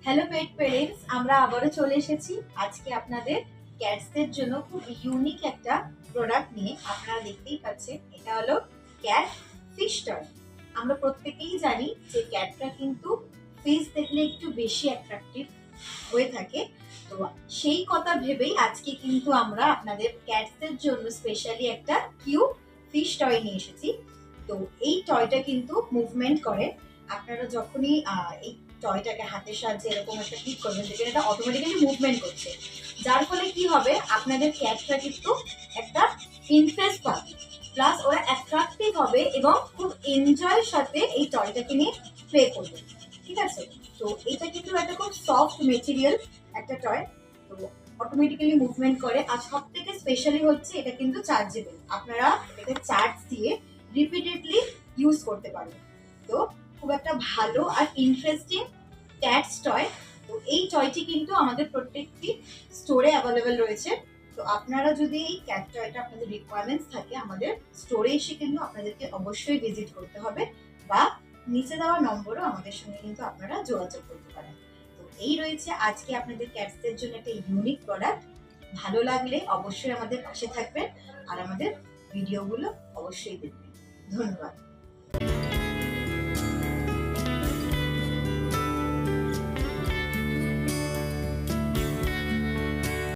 Hello পেট parents, আমরা আবারও চলে এসেছি আজকে আপনাদের ক্যাটসদের জন্য খুব ইউনিক একটা প্রোডাক্ট নিয়ে। আপনারা দেখতেই পাচ্ছেন, এটা হলো ক্যাট ফিশ টয়। আমরা প্রত্যেকেই জানি যে ক্যাটরা কিন্তু ফিশ দেখলে একটু বেশি অ্যাট্রাকটিভ হয়ে থাকে। তো সেই কথা ভেবেই আজকে কিন্তু আমরা আপনাদের ক্যাটসদের জন্য স্পেশালি একটা কিউট ফিশ টয় নিয়ে এসেছি। তো এই টয়টা কিন্তু মুভমেন্ট করে। আপনারা যখনই এই টয়টাকে হাতের সাহায্যে এরকম একটা ক্লিক করবেন, দেখবেন এটা অটোমেটিক্যালি মুভমেন্ট করছে। যার ফলে কি হবে, আপনাদের ক্যাটটা কিন্তু একটা ইন্টারেস্ট পাবে, প্লাস ওরা অ্যাট্রাক্টিভ হবে এবং খুব এনজয়ের সাথে এই টয়টাকে নিয়ে প্লে করবে। ঠিক আছে, তো এটা কিন্তু একটা খুব সফট মেটেরিয়াল একটা টয়। তো অটোমেটিক্যালি মুভমেন্ট করে। আর সব থেকে স্পেশালি হচ্ছে এটা কিন্তু চার্জেবল। আপনারা এটাকে চার্জ দিয়ে রিপিটেডলি ইউজ করতে পারবেন। তো খুব একটা ভালো আর ইন্টারেস্টিং ক্যাটস টয়। তো এই টয়টি কিন্তু আমাদের প্রত্যেকটি স্টোরে অ্যাভেলেবেল রয়েছে। তো আপনারা যদি এই ক্যাট টয়টা আপনাদের রিকোয়ারমেন্টস থাকে, আমাদের স্টোরে এসে কিন্তু আপনাদেরকে অবশ্যই ভিজিট করতে হবে, বা নিচে দেওয়া নম্বরও আমাদের সঙ্গে কিন্তু আপনারা যোগাযোগ করতে পারেন। তো এই রয়েছে আজকে আপনাদের ক্যাটসদের জন্য একটা ইউনিক প্রোডাক্ট। ভালো লাগলে অবশ্যই আমাদের পাশে থাকবেন আর আমাদের ভিডিওগুলো অবশ্যই দেখবেন। ধন্যবাদ।